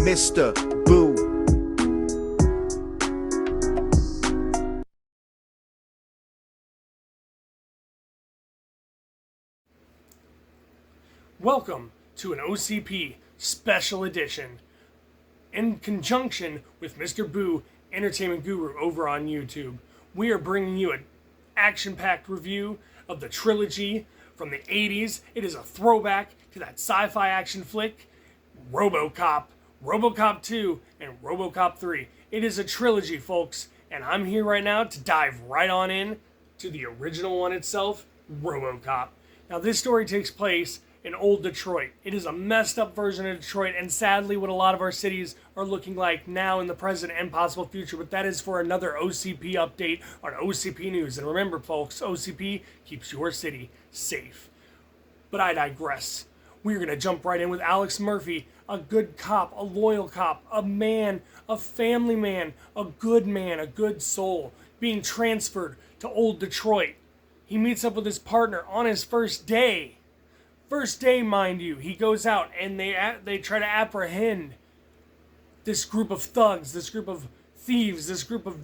Mr. Boo. Welcome to an OCP special edition in conjunction with Mr. Boo, Entertainment Guru, over on YouTube. We are bringing you an action-packed review of the trilogy from the 80s. It is a throwback to that sci-fi action flick, Robocop, Robocop 2, and Robocop 3. It is a trilogy, folks, and I'm here right now to dive right on in to the original one itself, Robocop. Now, this story takes place in old Detroit. It is a messed up version of Detroit, and sadly what a lot of our cities are looking like now in the present and possible future, but that is for another OCP update on OCP News. And remember, folks, OCP keeps your city safe. But I digress. We're going to jump right in with Alex Murphy, a good cop, a loyal cop, a man, a family man, a good soul, being transferred to old Detroit. He meets up with his partner on his first day. First day, mind you. He goes out and they try to apprehend this group of thugs, this group of thieves, this group of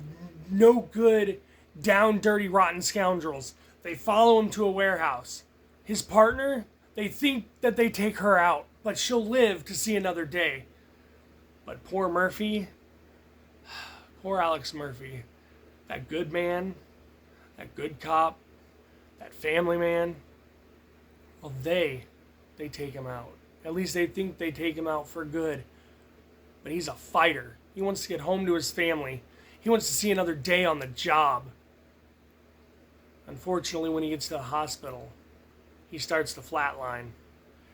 no good, down, dirty, rotten scoundrels. They follow him to a warehouse. His partner, they think that they take her out, but she'll live to see another day. But poor Murphy, poor Alex Murphy, that good man, that good cop, that family man, well, they take him out. At least they think they take him out for good. But he's a fighter. He wants to get home to his family. He wants to see another day on the job. Unfortunately, when he gets to the hospital, he starts to flatline.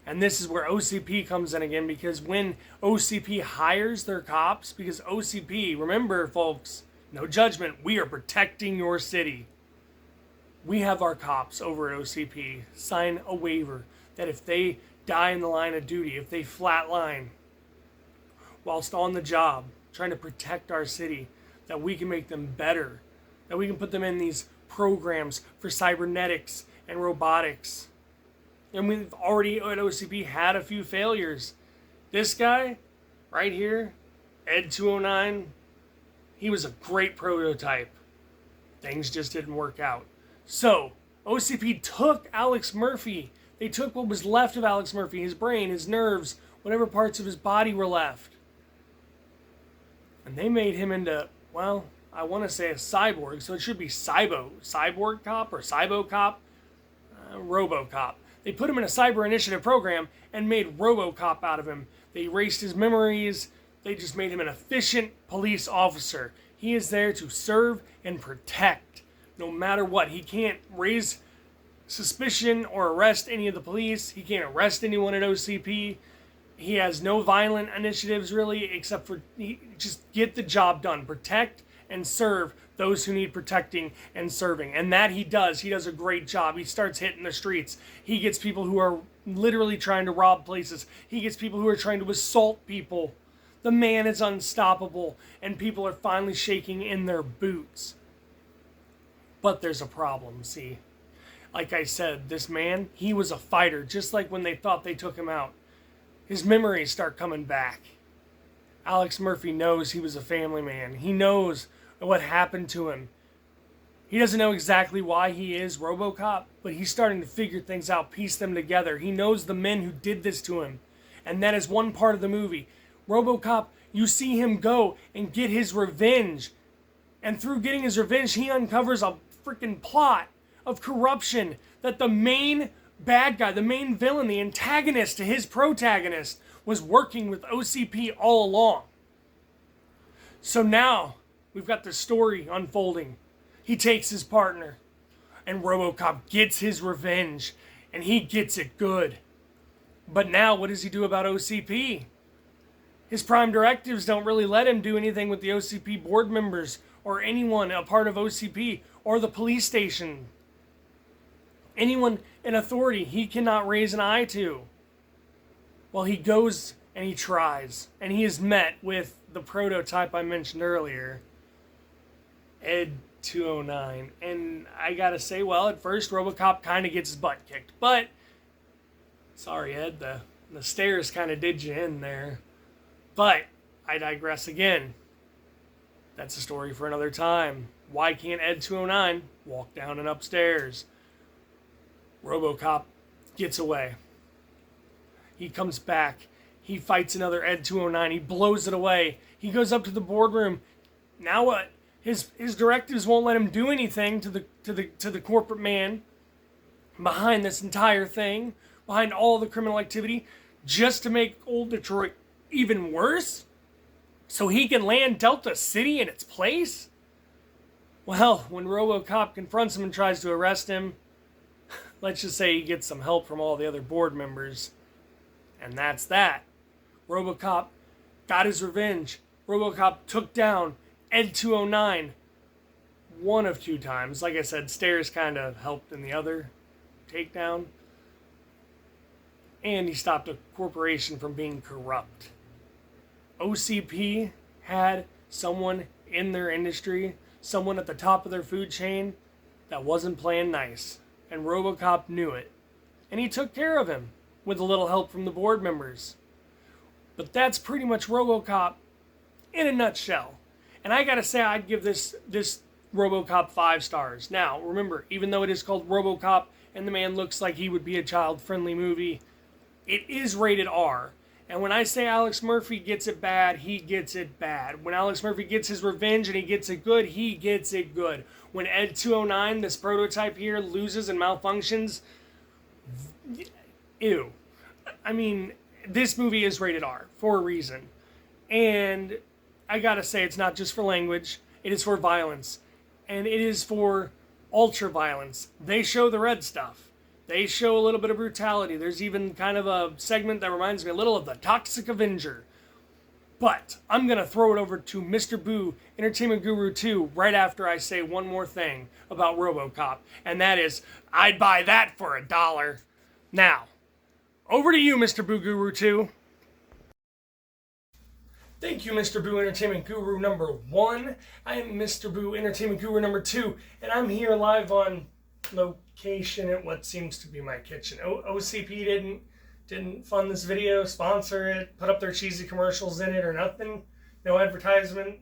And this is where OCP comes in again, because when OCP hires their cops, because OCP, remember folks, no judgment, we are protecting your city. We have our cops over at OCP sign a waiver that if they die in the line of duty, if they flatline whilst on the job trying to protect our city, that we can make them better, that we can put them in these programs for cybernetics and robotics. And we've already at OCP had a few failures. This guy right here, Ed 209, he was a great prototype. Things just didn't work out. So, OCP took Alex Murphy. They took what was left of Alex Murphy, his brain, his nerves, whatever parts of his body were left. And they made him into, well, I want to say a cyborg, so it should be Cyborg Cop or Cybo Cop, Robocop. They put him in a cyber initiative program and made Robocop out of him. They erased his memories. They just made him an efficient police officer. He is there to serve and protect. No matter what, he can't raise suspicion or arrest any of the police. He can't arrest anyone at OCP. He has no violent initiatives really, except for just get the job done. Protect and serve those who need protecting and serving. And that he does. He does a great job. He starts hitting the streets. He gets people who are literally trying to rob places. He gets people who are trying to assault people. The man is unstoppable, and people are finally shaking in their boots. But there's a problem, see. Like I said, this man, he was a fighter, just like when they thought they took him out. His memories start coming back. Alex Murphy knows he was a family man. He knows what happened to him. He doesn't know exactly why he is Robocop, but he's starting to figure things out, piece them together. He knows the men who did this to him. And that is one part of the movie. Robocop, you see him go and get his revenge. And through getting his revenge, he uncovers a freaking plot of corruption that the main bad guy, the main villain, the antagonist to his protagonist, was working with OCP all along. So now we've got the story unfolding. He takes his partner, and Robocop gets his revenge, and he gets it good. But now what does he do about OCP? His prime directives don't really let him do anything with the OCP board members or anyone a part of OCP or the police station. Anyone in authority he cannot raise an eye to. Well, he goes and he tries, and he is met with the prototype I mentioned earlier, Ed 209. And I gotta say, well, at first Robocop kind of gets his butt kicked, but sorry, Ed, the stairs kind of did you in there. But I digress again. That's a story for another time. Why can't Ed 209 walk down and upstairs? Robocop gets away. He comes back. He fights another Ed 209. He blows it away. He goes up to the boardroom. Now what? His directives won't let him do anything to the corporate man behind this entire thing, behind all the criminal activity, just to make old Detroit even worse? So he can land Delta City in its place? Well, when Robocop confronts him and tries to arrest him, let's just say he gets some help from all the other board members. And that's that. Robocop got his revenge. Robocop took down Ed 209 one of two times. Like I said, Stairs kind of helped in the other takedown. And he stopped a corporation from being corrupt. OCP had someone in their industry, someone at the top of their food chain that wasn't playing nice. And Robocop knew it. And he took care of him with a little help from the board members. But that's pretty much Robocop in a nutshell. And I gotta say, I'd give this Robocop 5 stars. Now, remember, even though it is called Robocop and the man looks like he would be a child-friendly movie, it is rated R. And when I say Alex Murphy gets it bad, he gets it bad. When Alex Murphy gets his revenge and he gets it good, he gets it good. When Ed 209, this prototype here, loses and malfunctions, ew. I mean, this movie is rated R for a reason. And I gotta say, it's not just for language, it is for violence. And it is for ultra violence. They show the red stuff. They show a little bit of brutality. There's even kind of a segment that reminds me a little of the Toxic Avenger. But I'm going to throw it over to Mr. Boo, Entertainment Guru 2, right after I say one more thing about Robocop. And that is, I'd buy that for $1. Now, over to you, Mr. Boo Guru 2. Thank you, Mr. Boo Entertainment Guru number 1. I am Mr. Boo Entertainment Guru number 2, and I'm here live on location at what seems to be my kitchen. OCP didn't fund this video, sponsor it, put up their cheesy commercials in it or nothing. No advertisement.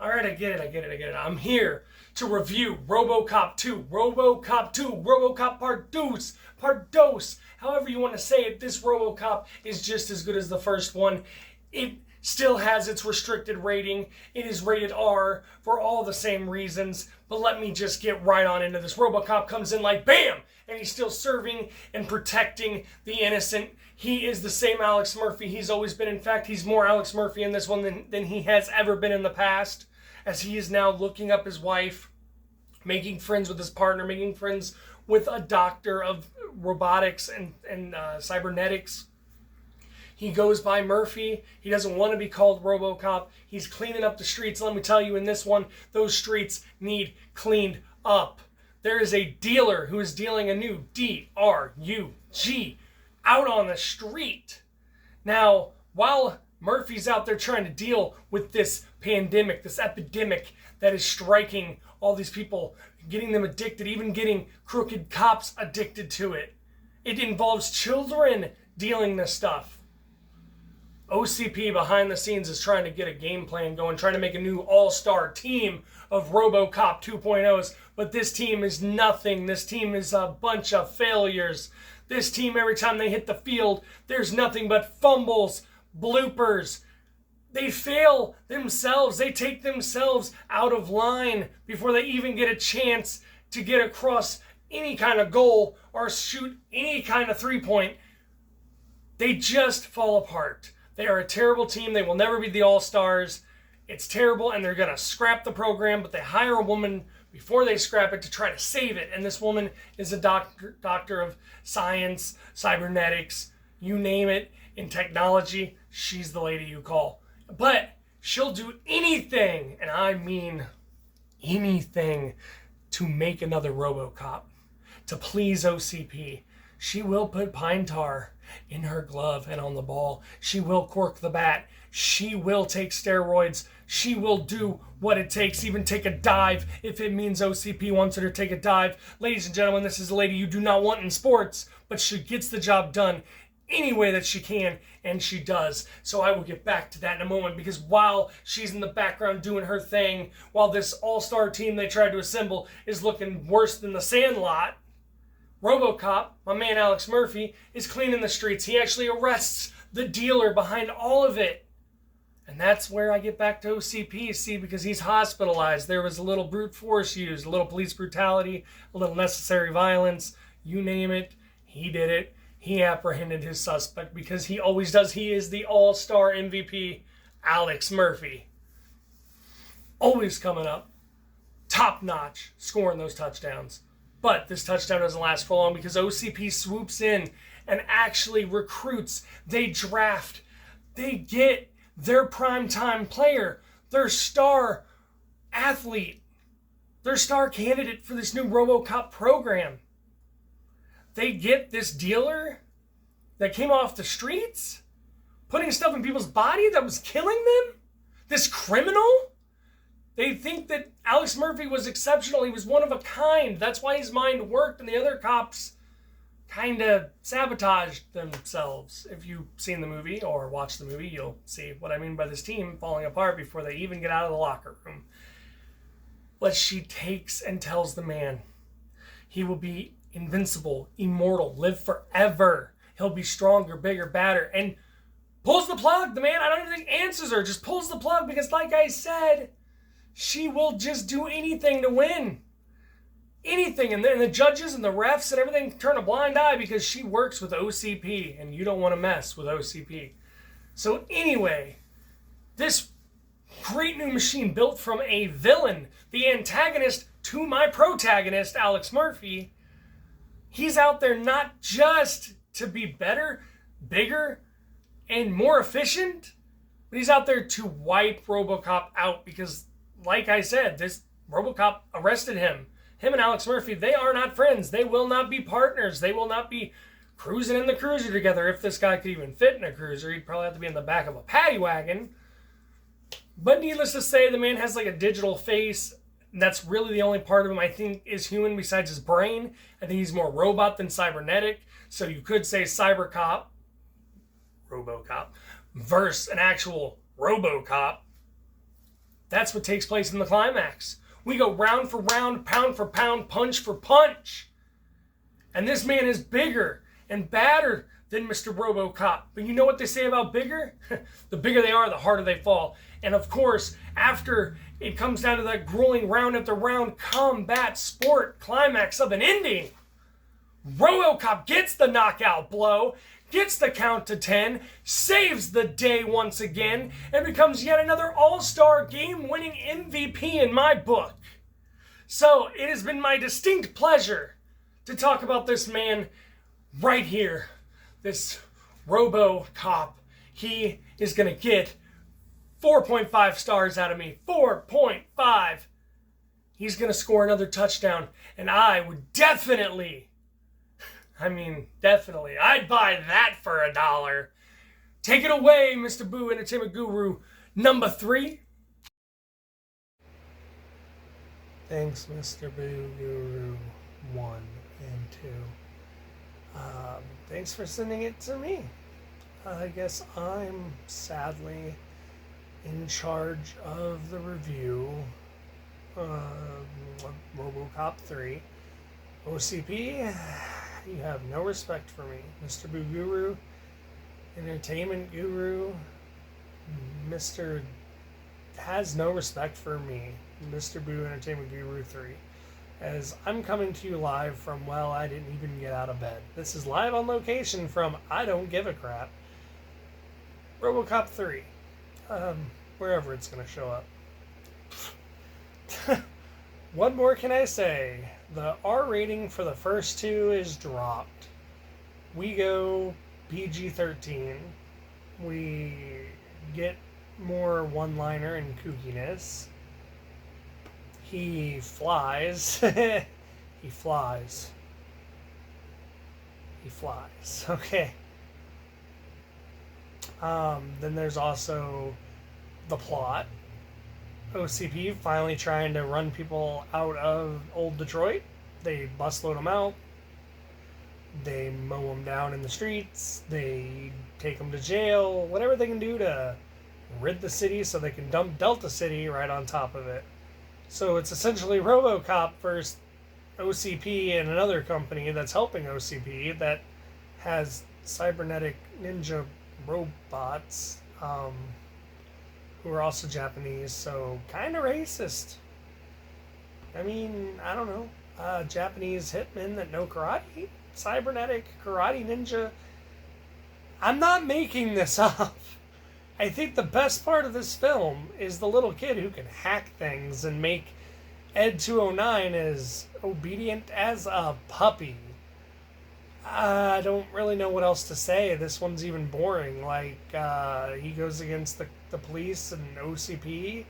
Alright, I get it. I'm here to review Robocop 2. Robocop 2. Robocop Part Dos. However you want to say it, this Robocop is just as good as the first one. It still has its restricted rating. It is rated R for all the same reasons. But let me just get right on into this. Robocop comes in like BAM! And he's still serving and protecting the innocent. He is the same Alex Murphy he's always been. In fact, he's more Alex Murphy in this one than he has ever been in the past. As he is now looking up his wife, making friends with his partner, making friends with a doctor of robotics and cybernetics. He goes by Murphy. He doesn't want to be called Robocop. He's cleaning up the streets. Let me tell you, in this one, those streets need cleaned up. There is a dealer who is dealing a new D-R-U-G out on the street. Now, while Murphy's out there trying to deal with this pandemic, this epidemic that is striking all these people, getting them addicted, even getting crooked cops addicted to it. It involves children dealing this stuff. OCP behind the scenes is trying to get a game plan going, trying to make a new all-star team of Robocop 2.0s, but this team is nothing. This team is a bunch of failures. This team, every time they hit the field, there's nothing but fumbles, bloopers. They fail themselves. They take themselves out of line before they even get a chance to get across any kind of goal or shoot any kind of three-point. They just fall apart. They are a terrible team. They will never be the All-Stars. It's terrible, and they're going to scrap the program, but they hire a woman before they scrap it to try to save it. And this woman is a doctor of science, cybernetics, you name it, in technology. She's the lady you call. But she'll do anything, and I mean anything, to make another Robocop, to please OCP. She will put pine tar in her glove and on the ball. She will cork the bat. She will take steroids. She will do what it takes, even take a dive if it means OCP wants her to take a dive. Ladies and gentlemen, this is a lady you do not want in sports, but she gets the job done any way that she can, and she does. So I will get back to that in a moment, because while she's in the background doing her thing, while this all-star team they tried to assemble is looking worse than the Sandlot, Robocop, my man Alex Murphy, is cleaning the streets. He actually arrests the dealer behind all of it. And that's where I get back to OCP, see, because he's hospitalized. There was a little brute force used, a little police brutality, a little necessary violence, you name it, he did it. He apprehended his suspect, because he always does. He is the all-star MVP, Alex Murphy. Always coming up, top-notch, scoring those touchdowns. But this touchdown doesn't last for long, because OCP swoops in and actually recruits. They draft. They get their primetime player, their star athlete, their star candidate for this new Robocop program. They get this dealer that came off the streets, putting stuff in people's body that was killing them. This criminal. They think that Alex Murphy was exceptional. He was one of a kind. That's why his mind worked, and the other cops kind of sabotaged themselves. If you've seen the movie or watched the movie, you'll see what I mean by this team falling apart before they even get out of the locker room. But she takes and tells the man he will be invincible, immortal, live forever. He'll be stronger, bigger, badder, and pulls the plug. The man, I don't even think answers her, just pulls the plug, because like I said, she will just do anything to win. Anything. And then the judges and the refs and everything turn a blind eye, because she works with OCP, and you don't want to mess with OCP. So anyway, this great new machine built from a villain, the antagonist to my protagonist, Alex Murphy, he's out there not just to be better, bigger, and more efficient, but he's out there to wipe Robocop out, because like I said, this Robocop arrested him. Him and Alex Murphy, they are not friends. They will not be partners. They will not be cruising in the cruiser together. If this guy could even fit in a cruiser, he'd probably have to be in the back of a paddy wagon. But needless to say, the man has like a digital face. That's really the only part of him I think is human besides his brain. I think he's more robot than cybernetic. So you could say Cybercop, Robocop, versus an actual Robocop. That's what takes place in the climax. We go round for round, pound for pound, punch for punch. And this man is bigger and badder than Mr. Robocop. But you know what they say about bigger? The bigger they are, the harder they fall. And of course, after it comes down to that grueling round after round combat sport climax of an ending, Robocop gets the knockout blow, gets the count to 10, saves the day once again, and becomes yet another all-star game-winning MVP in my book. So it has been my distinct pleasure to talk about this man right here, this Robocop. He is going to get 4.5 stars out of me. 4.5. He's going to score another touchdown, and I would definitely, I'd buy that for $1. Take it away, Mr. Boo Entertainment Guru, number 3. Thanks, Mr. Boo Guru 1 and 2. Thanks for sending it to me. I guess I'm sadly in charge of the review of Robocop 3. OCP, you have no respect for me. Mr. Boo Guru, Entertainment Guru, Mr. has no respect for me. Mr. Boo Entertainment Guru 3. As I'm coming to you live from, well, I didn't even get out of bed. This is live on location from I Don't Give a Crap. Robocop 3. Wherever it's going to show up. What more can I say? The R rating for the first 2 is dropped. We go PG-13. We get more one-liner and kookiness. He flies. He flies. He flies. Okay. Then there's also the plot. OCP finally trying to run people out of old Detroit. They busload them out. They mow them down in the streets. They take them to jail. Whatever they can do to rid the city so they can dump Delta City right on top of it. So it's essentially Robocop versus OCP and another company that's helping OCP that has cybernetic ninja robots who are also Japanese, so kind of racist. I mean, I don't know. Japanese hitmen that know karate, cybernetic karate ninja. I'm not making this up. I think the best part of this film is the little kid who can hack things and make Ed 209 as obedient as a puppy. I don't really know what else to say. This one's even boring. Like, he goes against the police and OCP.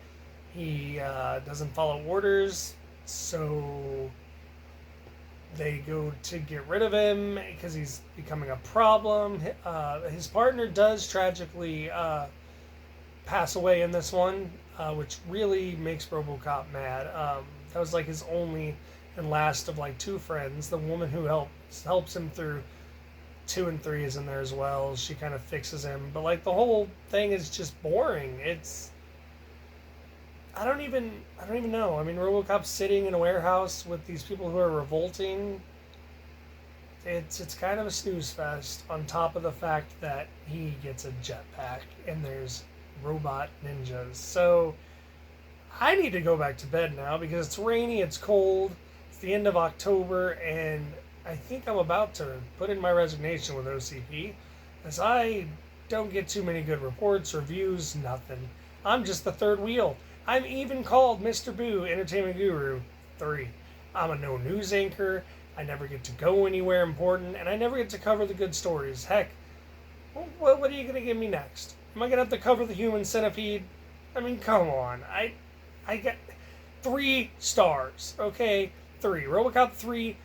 He doesn't follow orders, so they go to get rid of him because he's becoming a problem. His partner does tragically pass away in this one, which really makes Robocop mad. That was like his only and last of like two friends. The woman who helps him through 2 and 3 is in there as well. She kind of fixes him, but like the whole thing is just boring. I don't even know. I mean, RoboCop's sitting in a warehouse with these people who are revolting. It's kind of a snooze fest. On top of the fact that he gets a jetpack and there's robot ninjas. So I need to go back to bed now because it's rainy, it's cold, it's the end of October, and I think I'm about to put in my resignation with OCP as I don't get too many good reports, reviews, nothing. I'm just the third wheel. I'm even called Mr. Boo, Entertainment Guru 3. I'm a no news anchor. I never get to go anywhere important, and I never get to cover the good stories. Heck, what are you going to give me next? Am I going to have to cover the human centipede? I mean, come on. I get 3 stars, okay? 3. Robocop 3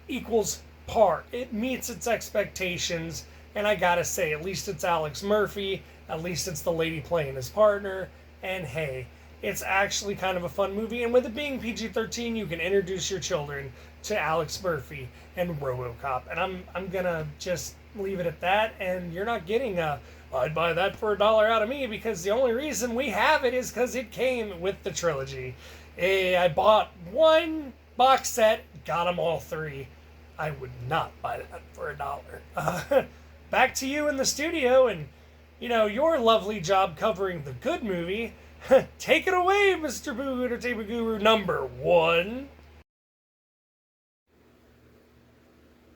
equals par. It meets its expectations, and I gotta say, at least it's Alex Murphy, at least it's the lady playing his partner, and hey, it's actually kind of a fun movie, and with it being PG-13, you can introduce your children to Alex Murphy and Robocop, and I'm gonna just leave it at that, and you're not getting I'd buy that for $1 out of me, because the only reason we have it is because it came with the trilogy. I bought 1 box set, got them all 3. I would not buy that for $1. Back to you in the studio, and your lovely job covering the good movie. Take it away, Mr. Boo, Entertainment Guru number 1.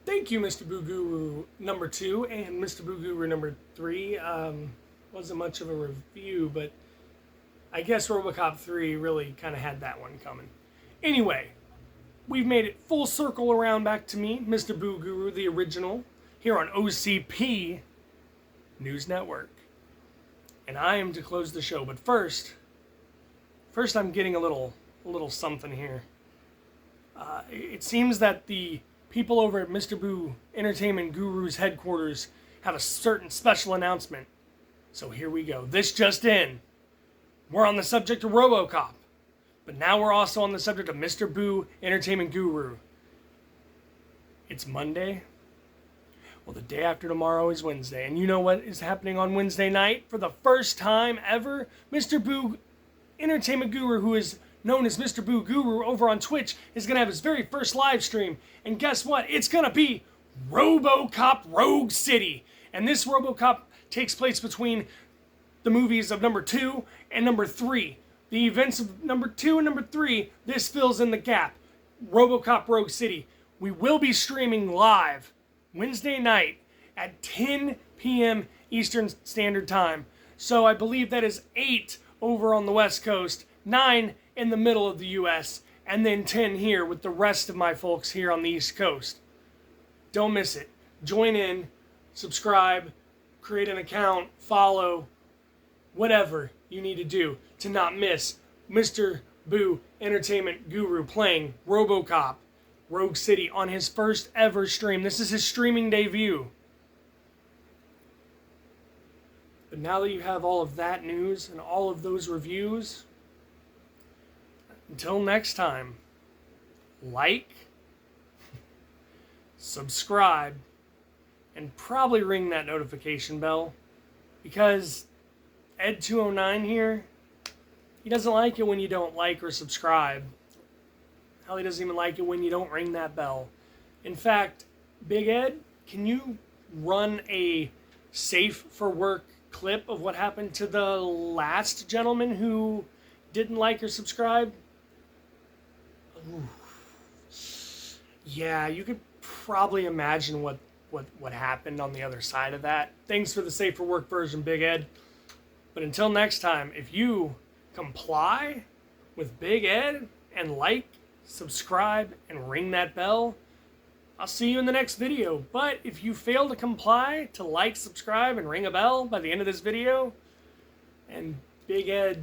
Thank you, Mr. Boo Guru number 2 and Mr. Boo Guru number 3. Wasn't much of a review, but I guess Robocop 3 really kind of had that one coming. Anyway, we've made it full circle around back to me, Mr. Boo Guru, the original, here on OCP News Network. And I am to close the show, but first I'm getting a little something here. It seems that the people over at Mr. Boo Entertainment Guru's headquarters have a certain special announcement. So here we go. This just in. We're on the subject of Robocop, but now we're also on the subject of Mr. Boo Entertainment Guru. It's Monday. Well, the day after tomorrow is Wednesday, and you know what is happening on Wednesday night? For the first time ever, Mr. Boo Entertainment Guru, who is known as Mr. Boo Guru over on Twitch, is going to have his very first live stream. And guess what? It's going to be Robocop Rogue City. And this Robocop takes place between the movies of number 2 and number 3. The events of number 2 and number 3, this fills in the gap. Robocop Rogue City. We will be streaming live Wednesday night at 10 p.m. Eastern Standard Time. So I believe that is 8 over on the West Coast, 9 in the middle of the U.S., and then 10 here with the rest of my folks here on the East Coast. Don't miss it. Join in, subscribe, create an account, follow, whatever you need to do to not miss Mr. Boo Entertainment Guru playing Robocop Rogue City on his first ever stream. This is his streaming debut. But now that you have all of that news and all of those reviews, until next time, like, subscribe, and probably ring that notification bell, because Ed209 here, he doesn't like it when you don't like or subscribe. Hell, he doesn't even like it when you don't ring that bell. In fact, Big Ed, can you run a safe for work clip of what happened to the last gentleman who didn't like or subscribe? Ooh. Yeah, you could probably imagine what happened on the other side of that. Thanks for the safe for work version, Big Ed. But until next time, if you comply with Big Ed and like, subscribe, and ring that bell, I'll see you in the next video. But if you fail to comply to like, subscribe, and ring a bell by the end of this video, and Big Ed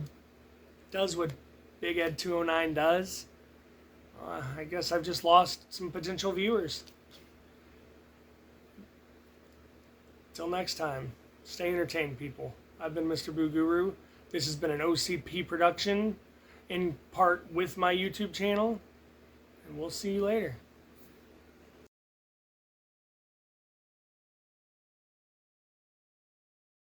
does what Big Ed 209 does, I guess I've just lost some potential viewers. Till next time, stay entertained, people. I've been Mr. Boo Guru. This has been an OCP production, in part with my YouTube channel, and we'll see you later.